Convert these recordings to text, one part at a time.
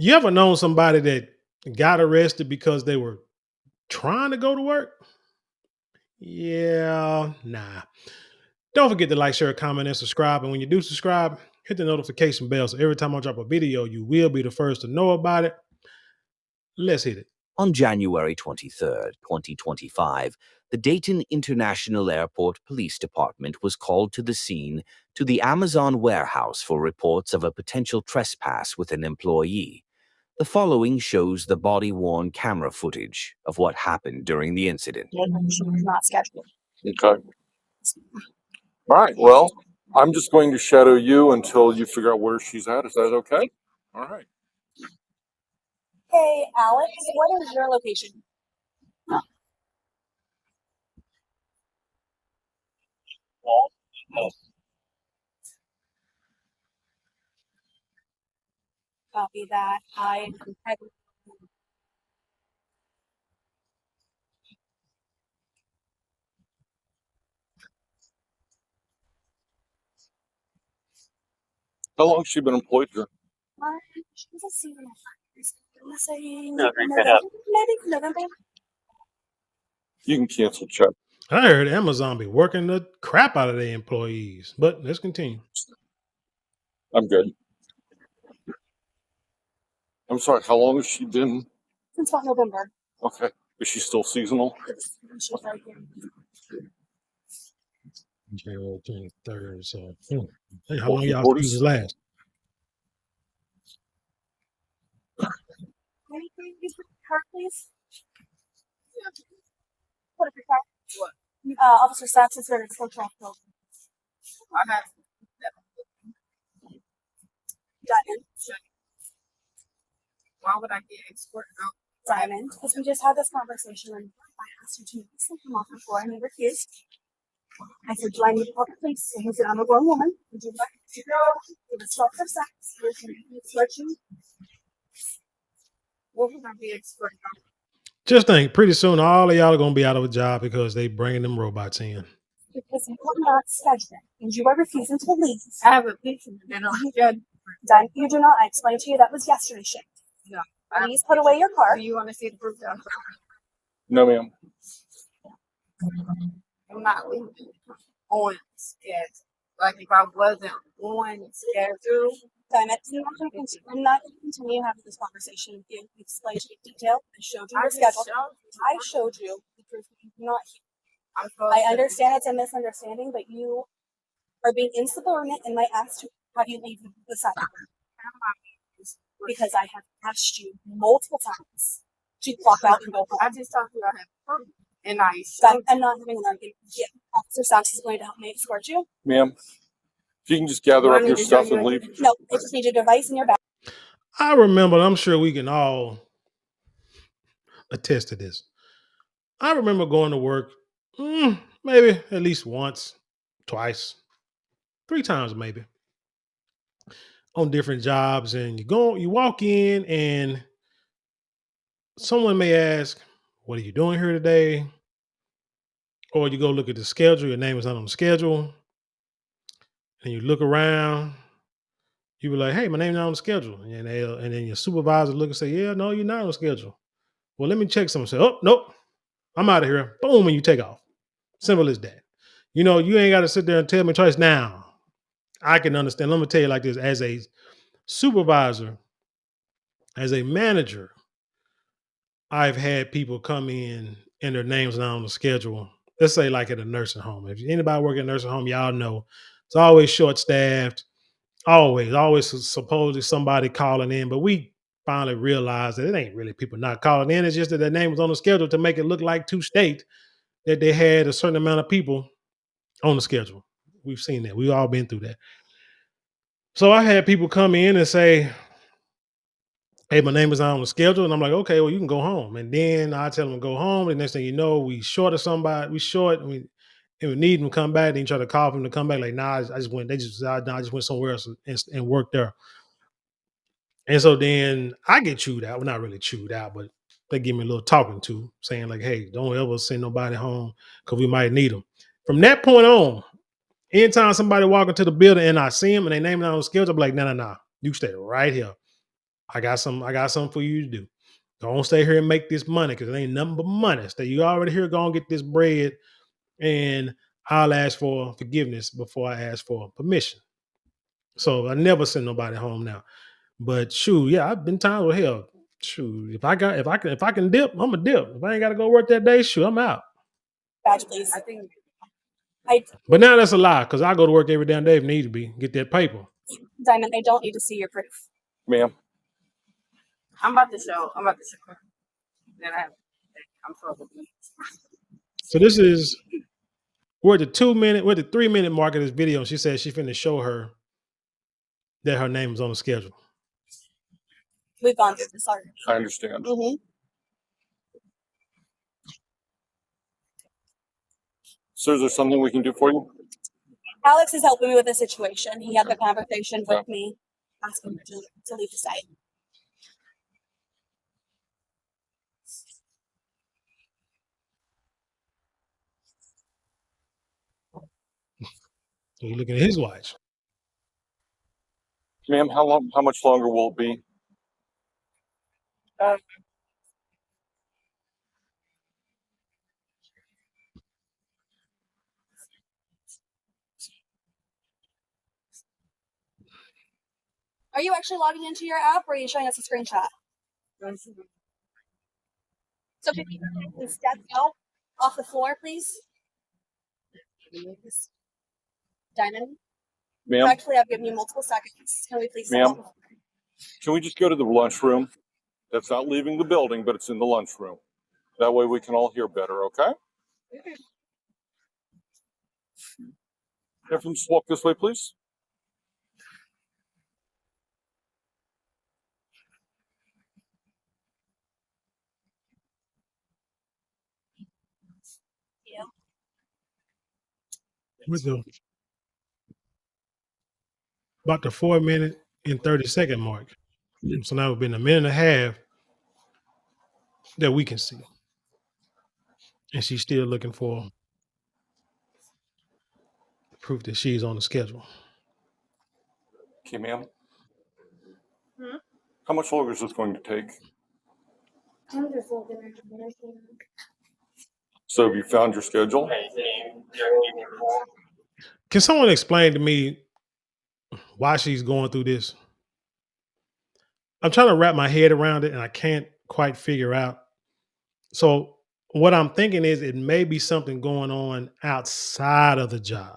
You ever known somebody that got arrested because they were trying to go to work? Yeah, nah. Don't forget to like, share, comment, and subscribe. And when you do subscribe, hit the notification bell so every time I drop a video, you will be the first to know about it. Let's hit it. On January 23rd, 2025, the Dayton International Airport Police Department was called to the scene to the Amazon warehouse for reports of a potential trespass with an employee. The following shows the body-worn camera footage of what happened during the incident. She was not scheduled. Okay. All right. Well, I'm just going to shadow you until you figure out where she's at. Is that okay? All right. Hey, Alex, what is your location? Copy that. How long has she been employed here? She was a seasonal November. You can cancel check. I heard Amazon be working the crap out of their employees, but let's continue. I'm good. I'm sorry. How long has she been? Since about November. Okay. Is she still seasonal? She's right here. January 23rd. So, hey, how Well, long y'all reporters? excuses last? Maybe can you use the car, please? What if your car? What? Officer Sachs is here to still traffic. I have Diamond. Why would I get escorted out? Diamond, because we just had this conversation and I asked you to please come off before and he refused. I said, do I need to call the police? And he said, I'm a grown woman. Would you like to go? It was Officer Sachs. What would I be escorted out? Just think, pretty soon all of y'all are gonna be out of a job because they bringing them robots in. Because you are not scheduled and you are refusing to leave. I have a picture that I'm good. Diamond, you do not. I explained to you that was yesterday's shift. No. Please put away your car. Do you want to see the proof that No, ma'am. I'm not leaving on schedule? Like if I wasn't on schedule, Diamond, I'm not going to continue having this conversation with you. You explained to me in detail. I showed you I your just schedule. showed you. I showed you the proof that you're not here. I'm supposed I to- understand it's a misunderstanding, but you are being insubordinate in my ask to have you leave the site. Because I have asked you multiple times to clock out and go I home. just told you I have proof, and I showed I'm not having an argument. Yeah, Officer Sachs is going to help me escort you. Ma'am, if you can just gather up your stuff and leave. No, I just need your device in your bag. I remember, I'm sure we can all attest to this. I remember going to work maybe at least once, twice, 3 times maybe on different jobs. And you walk in and someone may ask, what are you doing here today? Or you go look at the schedule, your name is not on the schedule. And you look around, you be like, hey, my name's not on the schedule. And then your supervisor look and say, yeah, no, you're not on the schedule. Well, let me check something. Say, oh, nope, I'm out of here. Boom, and you take off. Simple as that. You know, you ain't got to sit there and tell me twice. Now, I can understand. Let me tell you like this: as a supervisor, as a manager, I've had people come in and their names not on the schedule. Let's say like at a nursing home. If anybody work at a nursing home, y'all know it's always short staffed. Always supposedly somebody calling in, but we finally realized that it ain't really people not calling in. It's just that their name was on the schedule to make it look like to state that they had a certain amount of people on the schedule. We've seen that. We've all been through that. So I had people come in and say, hey, my name is not on the schedule. And I'm like, okay, well, you can go home. And then I tell them to go home. The next thing you know, we short of somebody, and we need them to come back. Then you try to call for them to come back. Like, nah, I just went, I just went somewhere else and worked there. And so then I get chewed out. Well, not really chewed out, but they give me a little talking to, saying like, hey, don't ever send nobody home because we might need them. From that point on, anytime somebody walk into the building and I see them and they name it on the schedule, I'm like, no. You stay right here. I got something for you to do. Don't stay here and make this money because it ain't nothing but money. Stay, you already here, go and get this bread, and I'll ask for forgiveness before I ask for permission. So I never send nobody home now. But shoot, yeah, I've been times with hell. Shoot, if I can dip, I'm a dip. If I ain't gotta go work that day, shoot, I'm out. Badge, please. I think I But now that's a lie, because I go to work every damn day if need to be, get that paper. Diamond, I don't need to see your proof. Ma'am, I'm about to show. Then I'm trouble. So we're at the 3-minute mark of this video, and she said she finna show her that her name is on the schedule. We've gone through this already. I understand. Mm-hmm. So is there something we can do for you? Alex is helping me with the situation. He had the conversation with me, asking me to leave the site. So you're looking at his watch. Ma'am, how much longer will it be? Are you actually logging into your app, or are you showing us a screenshot? So can you step out off the floor, please? Diamond, Ma'am, actually, I've given you multiple seconds. Can we please step Ma'am? off the floor? can we just go to the lunchroom? That's not leaving the building, but it's in the lunchroom. That way we can all hear better, okay? Everyone just walk this way, please. Yeah. With about the 4-minute and 30-second mark. So now it's been a minute and a half that we can see. And she's still looking for proof that she's on the schedule. Okay, ma'am. Hmm? How much longer is this going to take? I'm just looking at the video. So have you found your schedule? Can someone explain to me why she's going through this? I'm trying to wrap my head around it and I can't quite figure out. So what I'm thinking is it may be something going on outside of the job.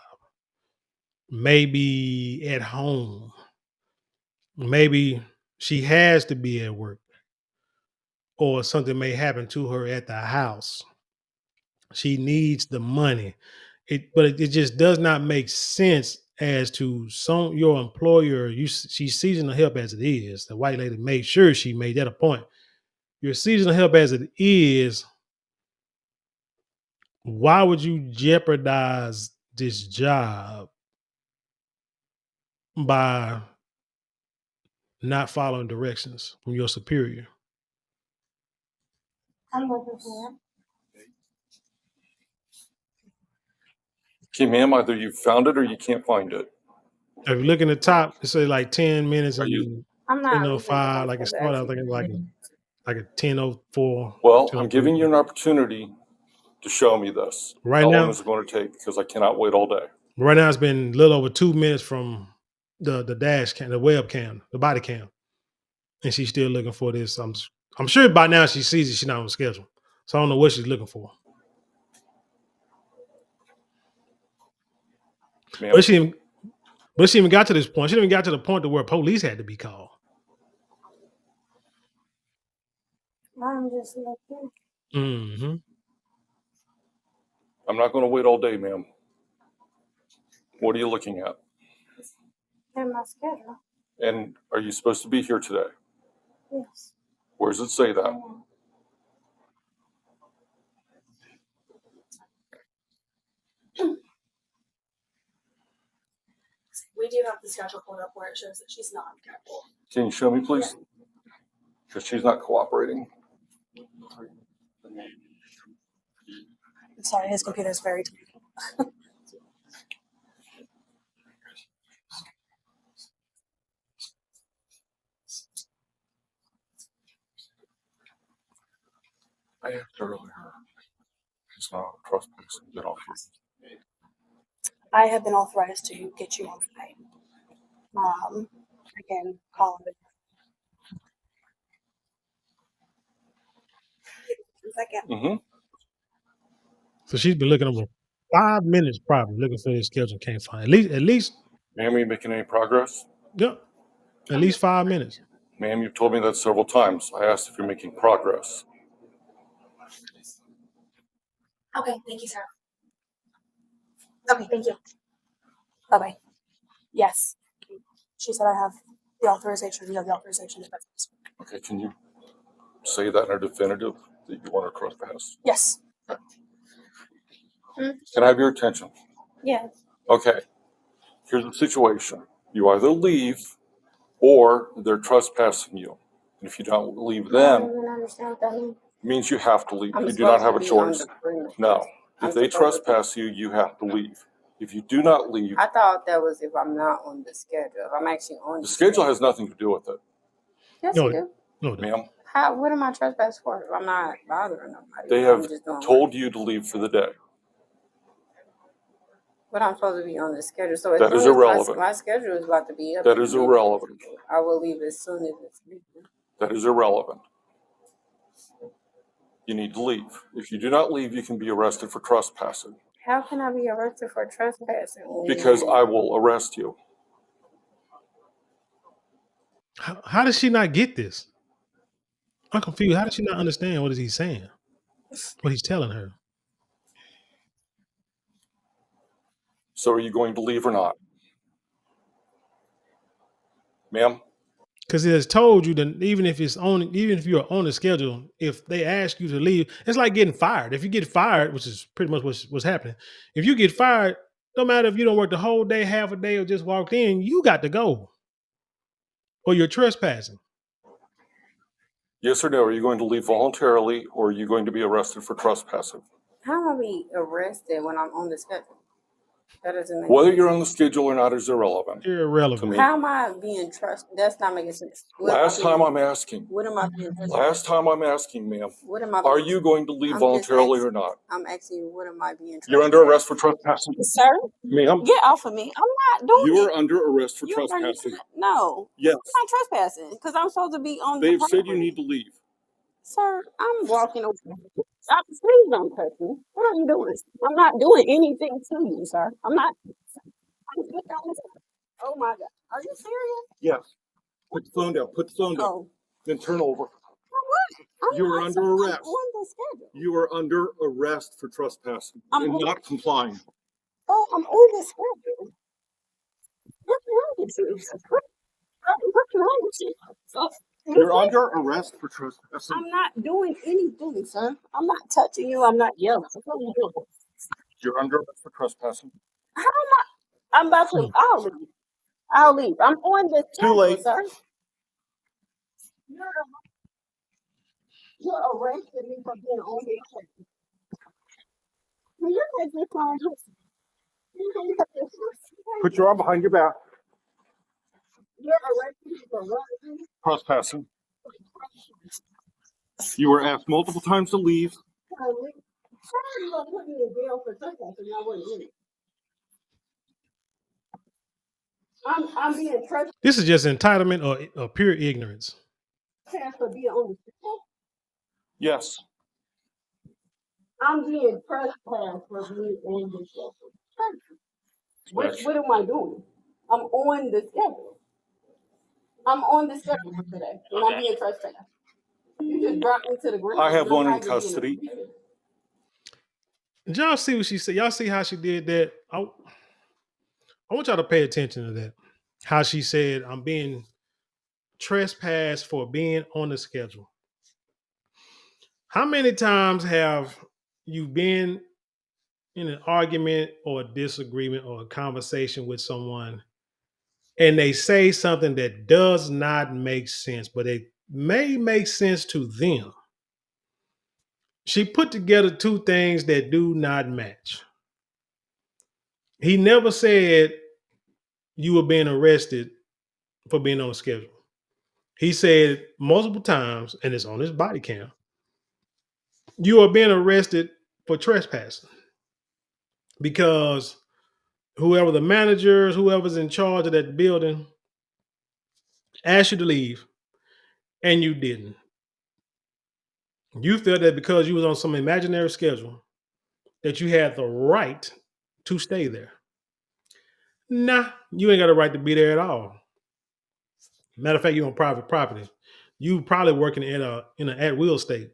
Maybe at home. Maybe she has to be at work. Or something may happen to her at the house. She needs the money. But it just does not make sense as to your employer. She's seasonal help as it is. The white lady made sure she made that a point. You're seasonal help as it is. Why would you jeopardize this job by not following directions from your superior? I'm looking for it. Okay, ma'am, either you found it or you can't find it. If you look in the top, it says like 10 minutes Are you- and I'm not. 10:05. Like it started out thinking like a 10:04. Well, 10:03. I'm giving you an opportunity to show me this. Right How long now, is it going to take? Because I cannot wait all day. right now it's been a little over 2 minutes from the dash cam, the webcam, the body cam, and she's still looking for this. I'm sure by now she sees it. She's not on the schedule, so I don't know what she's looking for. Ma'am, But she even got to this point. She didn't even got to the point to where police had to be called. I'm just looking. Mm-hmm. I'm not going to wait all day, ma'am. What are you looking at? In my schedule. And are you supposed to be here today? Yes. Where does it say that? We do have the schedule pulled up where it shows that she's not scheduled. Can you show me, please? Because she's not cooperating. I'm sorry, his computer is very tiny. I asked earlier. It's not trespassing. Get off. I have been authorized to get you on site. I can call it. 1 second. Mm-hmm. So she's been looking over 5 minutes, probably looking for this schedule, can't find it. At least, Ma'am, are you making any progress? yeah, at least 5 minutes. Ma'am, you've told me that several times. I asked if you're making progress. Okay, thank you, sir. Okay, thank you. Bye-bye. Yes. She said I have the authorization. You have the authorization to trespass. Okay, can you say that in a definitive that you want to trespass? Yes. Can I have your attention? Yeah. Okay, here's the situation. You either leave or they're trespassing you. And if you don't leave I then, don't even understand what that means. it means you have to leave. I'm You do not supposed have to a be choice. on the perimeter. No. I'm If they supposed to- trespass you, you have to leave. If you do not leave, I thought that was if I'm not on the schedule. If I'm actually on the schedule has nothing to do with it, Yes, No, you do. No, ma'am. How? What am I trespassing for? If I'm not bothering nobody. They I'm have just doing told you to leave for the day. But I'm supposed to be on the schedule. So as That is soon as irrelevant. my schedule is about to be up. That is irrelevant. I will leave as soon as it's leaving. That is irrelevant. You need to leave. If you do not leave, you can be arrested for trespassing How can I be arrested for trespassing? when because I will arrest you. How does she not get this? I'm confused. How does she not understand what is he saying? What he's telling her? So are you going to leave or not? Ma'am? Because it has told you that even if you're on the schedule, if they ask you to leave, it's like getting fired. If you get fired, which is pretty much what's happening, if you get fired, no matter if you don't work the whole day, half a day, or just walked in, you got to go, or you're trespassing. Yes or no? Are you going to leave voluntarily or are you going to be arrested for trespassing? How am I be arrested when I'm on the schedule? That doesn't make Whether sense. you're on the schedule or not is irrelevant. Irrelevant. To me. How am I being trusted? That's not making sense. Last time I'm asking. What am I being trusted? Last time I'm asking, ma'am. What am I? Are you going to leave I'm just voluntarily asking. or not? I'm asking you, what am I being trusted? You're under arrest for trespassing. Sir, Ma'am, get off of me. I'm not doing you it. are under arrest for You are trespassing. not. No, Yes. I'm not trespassing because I'm supposed to be on They've the said you property. need to leave. Sir, I'm walking away. Please don't touch me. What are you doing? I'm not doing anything to you, sir. I'm not. Oh my God. Are you serious? Yes. Put the phone down. Put the phone down. Oh. Then turn over. I'm You are not- under I'm arrest. on the schedule. You are under arrest for trespassing I'm and on- not complying. Oh, I'm on the schedule. What's wrong with you? What's wrong with you? You're under arrest for trespassing. I'm not doing anything, sir. I'm not touching you. I'm not yelling. What are you doing? You're under arrest for trespassing. How am I? I'm about to. I'll leave. I'll leave. I'm on the schedule, late. sir. You're arresting me for being on the schedule. You're taking this long. Put your arm behind your back. You're arresting me for running. Trespassing. You were asked multiple times to leave. Sorry, you're gonna put me in jail for trespassing. I wouldn't leave. I'm being trespassed This is just entitlement or pure ignorance. for being on the schedule. Yes. I'm being trespassed for being on the schedule. What am I doing? I'm on the schedule. I'm on the schedule for today, and I'm being trespassed. You just brought me to the ground. I have and I'm one in not even being custody. arrested. Did y'all see what she said? Y'all see how she did that? I want y'all to pay attention to that. How she said, I'm being trespassed for being on the schedule. How many times have you been in an argument or a disagreement or a conversation with someone and they say something that does not make sense, but it may make sense to them? She put together two things that do not match. He never said you were being arrested for being on schedule. He said multiple times, and it's on his body cam, you are being arrested for trespassing because whoever the managers, whoever's in charge of that building asked you to leave and you didn't. You felt that because you was on some imaginary schedule that you had the right to stay there. Nah, you ain't got a right to be there at all. Matter of fact, you're on private property. You probably working in an at-will state,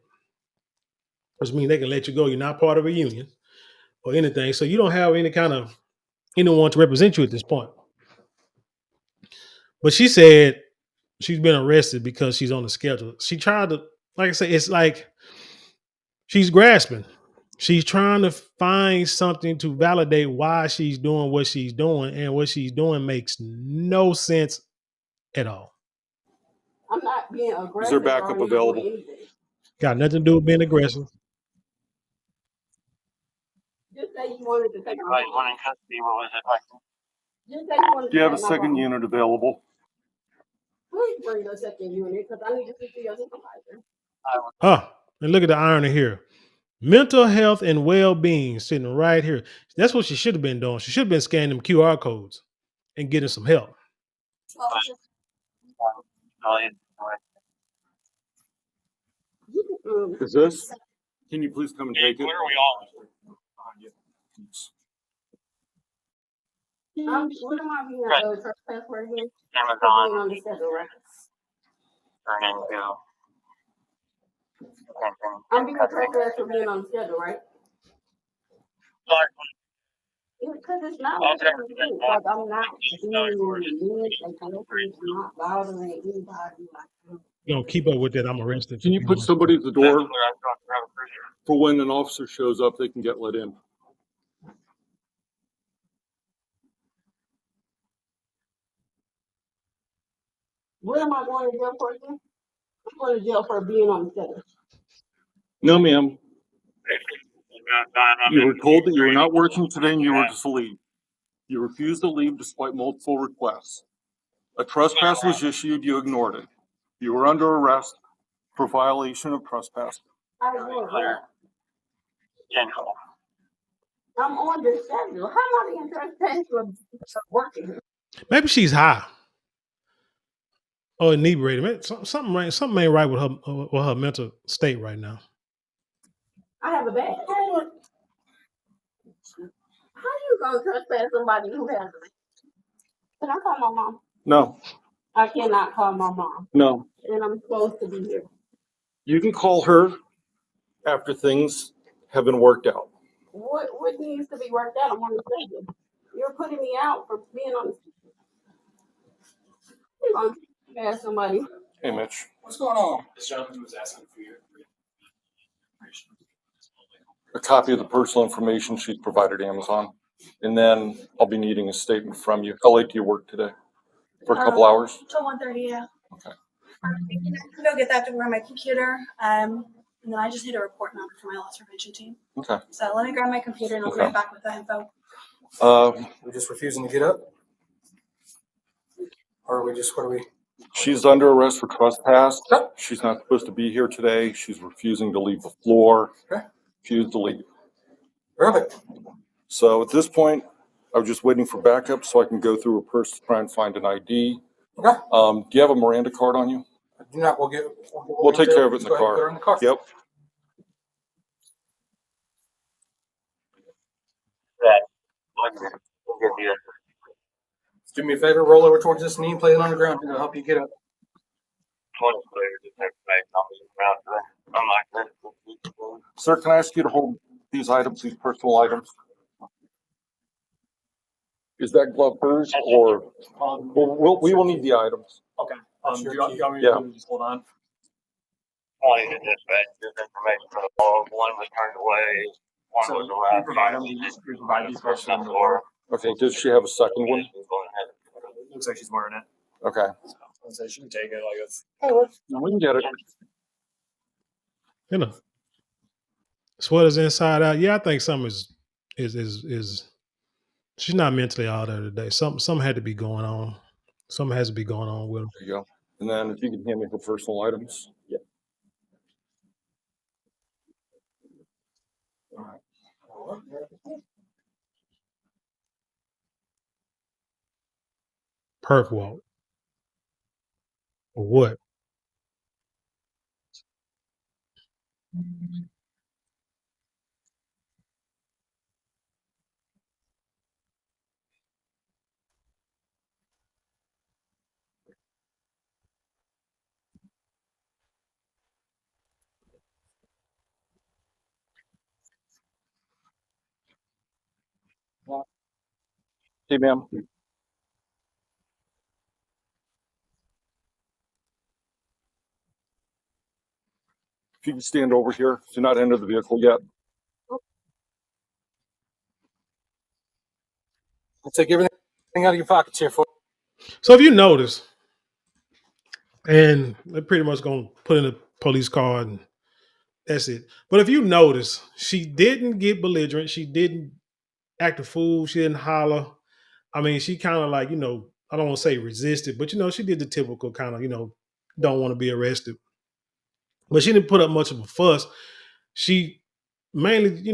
which means they can let you go. You're not part of a union or anything, so you don't have any kind of anyone to represent you at this point. But she said she's been arrested because she's on the schedule. She tried to, like I said, it's like she's grasping. She's trying to find something to validate why she's doing what she's doing, and what she's doing makes no sense at all. I'm not being Is aggressive. there or backup doing available? anything. Got nothing to do with being aggressive. Just say you wanted to take my Right, phone. one in custody, what was it like? Just say you wanted Do you to have a take my second phone. unit available? Please bring the second unit because I need to speak to your supervisor. And look at the irony here. Mental health and well-being sitting right here. That's what she should have been doing. She should have been scanning them QR codes and getting some help. Is this? Can you please come and take it? Where are we all? What am I being Right. trespass for again? Amazon For being on the schedule, right? turn into. I'm being trespassed for being on the schedule, right? Because it's not what Okay. like I'm not being mean and it's not bothering anybody. You don't keep up with that. I'm arrested. Can you put somebody at the door for when an officer shows up, they can get let in? What am I going to jail for again? I'm going to jail for being on the schedule. No, ma'am. You were told that you were not working today and you were to leave. You refused to leave despite multiple requests. A trespass was issued, you ignored it. You were under arrest for violation of trespass. I ignored that. Central. I'm on the schedule. How am I being trespassed for working? Maybe she's high or inebriated. Maybe something ain't right with her mental state right now. I have a bag. How you gonna trespass somebody who has a bag? Can I call my mom? No, I cannot call my mom, no. and I'm supposed to be here. You can call her after things have been worked out. What needs to be worked out? I'm on the schedule. You're putting me out for being on the schedule. You're gonna trespass somebody. Hey, Mitch. What's going on? This gentleman was asking for your information. A copy of the personal information she's provided Amazon. And then I'll be needing a statement from you. How late do you work today? For a couple hours? Till 1:30, yeah. Okay. Go get that to on my computer. And then I just need a report number for my loss prevention team. Okay. So let me grab my computer and I'll be Okay. right back with the info. We're just refusing to get up? Or are we just, what are we? She's under arrest for trespass. Yep. She's not supposed to be here today. She's refusing to leave the floor. Okay. Refused to leave. Perfect. So at this point, I was just waiting for backup so I can go through her purse to try and find an ID. Okay. Do you have a Miranda card on you? I do not, We'll take care of it in let's the go ahead and car. put her in the car. Yep. Do me a favor, roll over towards this knee and play it on the ground. It'll help you get up. Sir, can I ask you to hold these items, these personal items? Is that glove hers or, we will need the items. Okay. do you want me to just hold on? Only to dispatch this information for the ball. One was turned away. One was allowed. We provide these first on the floor. Okay, does she have a second one? Looks like she's wearing it. Okay. So she can take it like this. No, we can get it. You know, sweater's inside out. Yeah, I think something is. She's not mentally all there today. Something had to be going on. Something has to be going on with her. There you go. And then if you can hand me her personal items. Yeah. Perk walk. Or what? Hey, ma'am. If you can stand over here, do not enter the vehicle yet. I'll take everything out of your pockets here for So if you notice, and they're pretty much gonna put in a police car and that's it. But if you notice, she didn't get belligerent. She didn't act a fool. She didn't holler. I mean, she kind of like, I don't want to say resisted, but she did the typical kind of, don't want to be arrested. But she didn't put up much of a fuss. She mainly,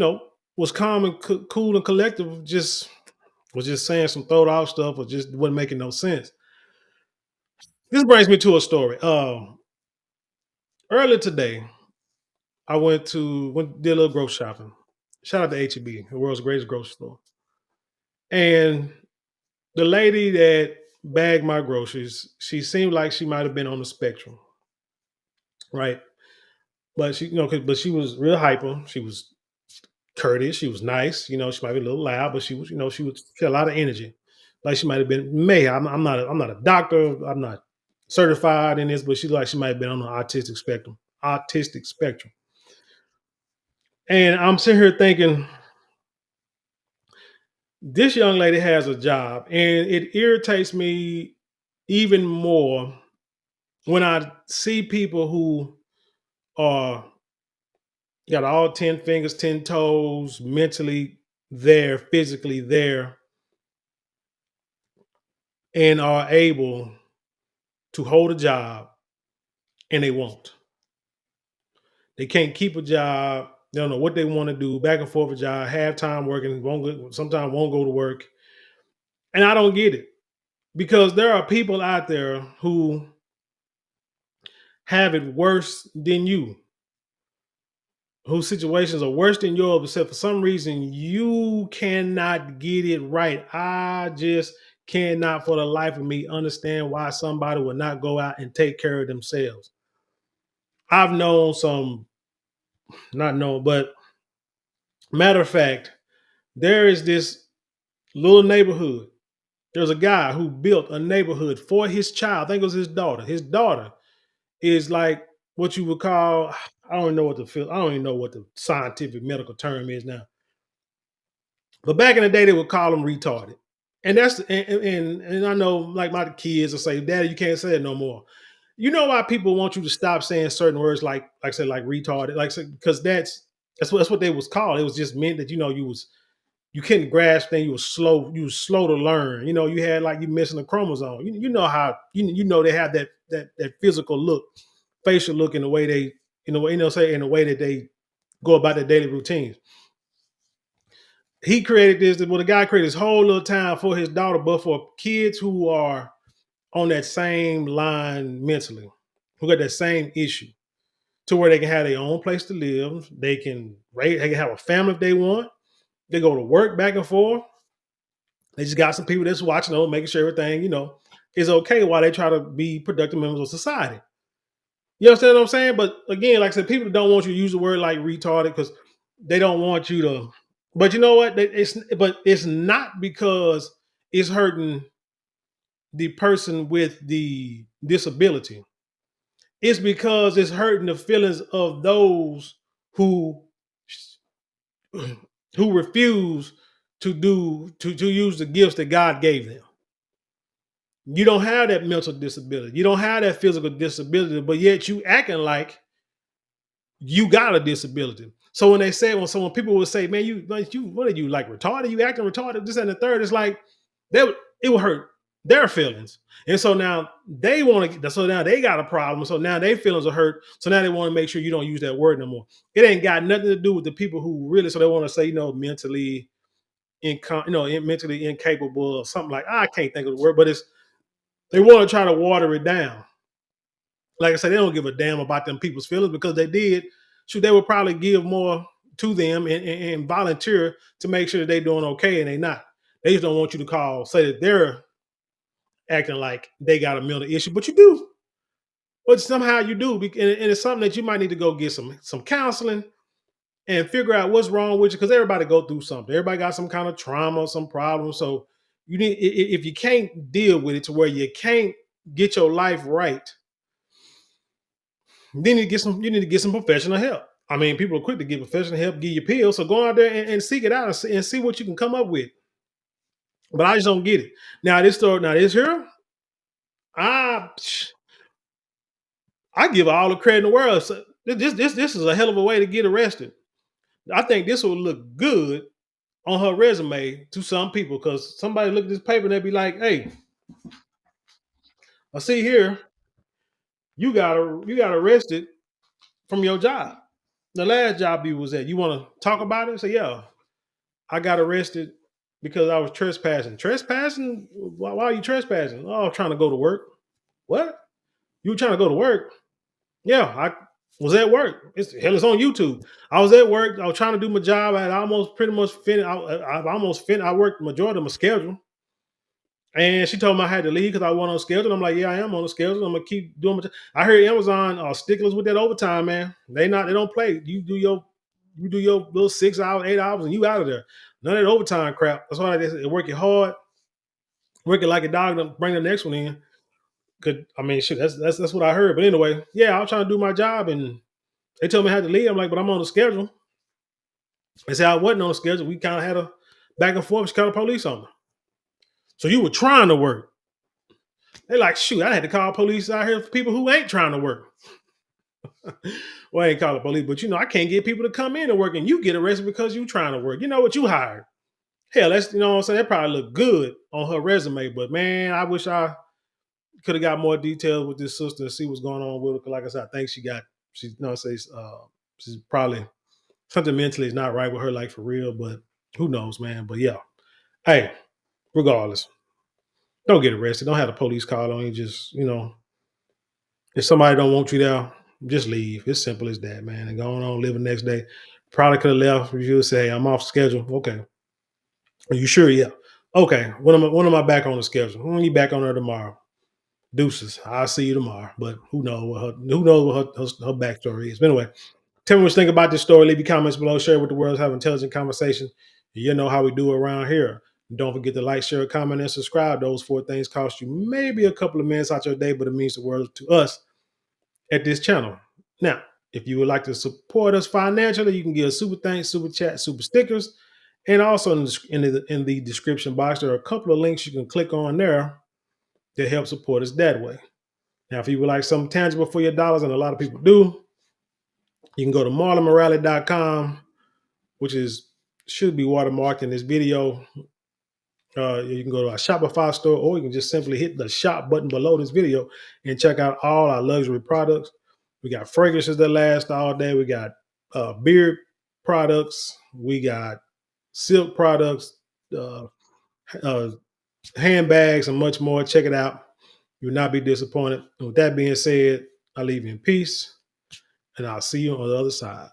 was calm and cool and collective, was just saying some throwed off stuff or just wasn't making no sense. This brings me to a story. Earlier today, I did a little grocery shopping. Shout out to HEB, the world's greatest grocery store. And the lady that bagged my groceries, she seemed like she might have been on the spectrum, right? But but she was real hyper. She was courteous. She was nice. She might be a little loud, but she had a lot of energy. Like she might have been. I'm not a doctor. I'm not certified in this, but she might have been on the autistic spectrum. Autistic spectrum. And I'm sitting here thinking, this young lady has a job, and it irritates me even more when I see people who are got all 10 fingers, 10 toes, mentally there, physically there, and are able to hold a job and they won't. They can't keep a job. They don't know what they want to do. Back and forth a job, half time working, sometimes won't go to work. And I don't get it because there are people out there who have it worse than you, whose situations are worse than yours, except for some reason you cannot get it right. I just cannot for the life of me understand why somebody would not go out and take care of themselves. I've known not known, but matter of fact, there is this little neighborhood. There's a guy who built a neighborhood for his child. I think it was his daughter. His daughter is like what you would call, I don't know I don't even know what the scientific medical term is now. But back in the day, they would call them retarded. And and I know like my kids will say, Daddy, you can't say it no more. You know why people want you to stop saying certain words like I said, like retarded, because that's what they was called. It was just meant that you couldn't grasp things, you was slow to learn. You had like you missing a chromosome. You know how they have that physical look, facial look in the way they, say in the way that they go about their daily routines. He created the guy created this whole little town for his daughter, but for kids who are on that same line mentally, who got that same issue, to where they can have their own place to live. They can have a family if they want. They go to work back and forth. They just got some people that's watching them, making sure everything, is okay while they try to be productive members of society. You understand what I'm saying? But again, like I said, people don't want you to use the word like retarded because they don't want you to. But you know what? It's not because it's hurting the person with the disability. It's because it's hurting the feelings of those who refuse to use the gifts that God gave them. You don't have that mental disability. You don't have that physical disability, but yet you acting like you got a disability. So when when people would say, "Man, what are you like retarded? You acting retarded?" This and the third, it's like it would hurt their feelings. And so now they want to, so now they got a problem. So now their feelings are hurt. So now they want to make sure you don't use that word no more. It ain't got nothing to do with the people who really, so they want to say, mentally mentally incapable or something like, I can't think of the word, but they want to try to water it down. Like I said, they don't give a damn about them people's feelings because they did. Shoot, they would probably give more to them and volunteer to make sure that they're doing okay, and they not. They just don't want you to say that they're acting like they got a mental issue, but you do. But somehow you do, and it's something that you might need to go get some counseling and figure out what's wrong with you, because everybody go through something. Everybody got some kind of trauma, some problem. So you need, if you can't deal with it to where you can't get your life right, then you need to get some professional help. I mean, people are quick to get professional help, give you pills. So go out there and seek it out and see what you can come up with. But I just don't get it. Now this here, I give all the credit in the world. So this is a hell of a way to get arrested. I think this will look good on her resume to some people, because somebody look at this paper and they'll be like, "Hey, I see here you got arrested from your job. The last job you was at. You want to talk about it?" Say, "Yeah, I got arrested because I was trespassing." Trespassing? Why are you trespassing? "Oh, I'm trying to go to work." "What? You were trying to go to work?" "Yeah, I was at work. It's on YouTube. I was at work. I was trying to do my job. I had almost pretty much finished. I almost finished. I worked the majority of my schedule." And she told me I had to leave because I wasn't on schedule. I'm like, "Yeah, I am on the schedule. I'm gonna keep doing my job." I heard Amazon are sticklers with that overtime, man. They don't play. You do your little 6 hours, 8 hours, and you out of there. None of that overtime crap. That's why they work it hard, work it like a dog, and bring the next one in. I mean, shit, that's what I heard. But anyway, yeah, I was trying to do my job, and they told me I had to leave. I'm like, "But I'm on the schedule." They said I wasn't on the schedule. We kind of had a back and forth. She called the police on me. "So you were trying to work?" They like, "Shoot, I had to call police out here for people who ain't trying to work." Well, I ain't call the police, but I can't get people to come in and work, and you get arrested because you trying to work. You know what? You hired. Hell, that's what I'm saying. That probably look good on her resume, but man, I wish I could have got more details with this sister and see what's going on with her. 'Cause like I said, I think she's probably something mentally is not right with her, like for real. But who knows, man? But yeah, hey, regardless, don't get arrested. Don't have the police call on you. Just if somebody don't want you there, just leave. It's simple as that, man. And go on, live the next day. Probably could have left if you would say, "Hey, I'm off schedule." "Okay. Are you sure?" "Yeah." "Okay. When am I back on the schedule?" You back on there tomorrow." "Deuces. I'll see you tomorrow." But who knows what her backstory is. But anyway, tell me what you think about this story. Leave your comments below. Share with the world. Have intelligent conversation. You know how we do around here. Don't forget to like, share, comment, and subscribe. Those 4 things cost you maybe a couple of minutes out your day, but it means the world to us at this channel. Now, if you would like to support us financially, you can give super thanks, super chat, super stickers. And also in the description box, there are a couple of links you can click on there to help support us that way. Now, if you would like something tangible for your dollars, and a lot of people do, you can go to marlonmorale.com, which should be watermarked in this video. You can go to our Shopify store, or you can just simply hit the shop button below this video and check out all our luxury products. We got fragrances that last all day. We got beard products. We got silk products, uh, handbags, and much more. Check it out. You will not be disappointed. And with that being said, I leave you in peace, and I'll see you on the other side.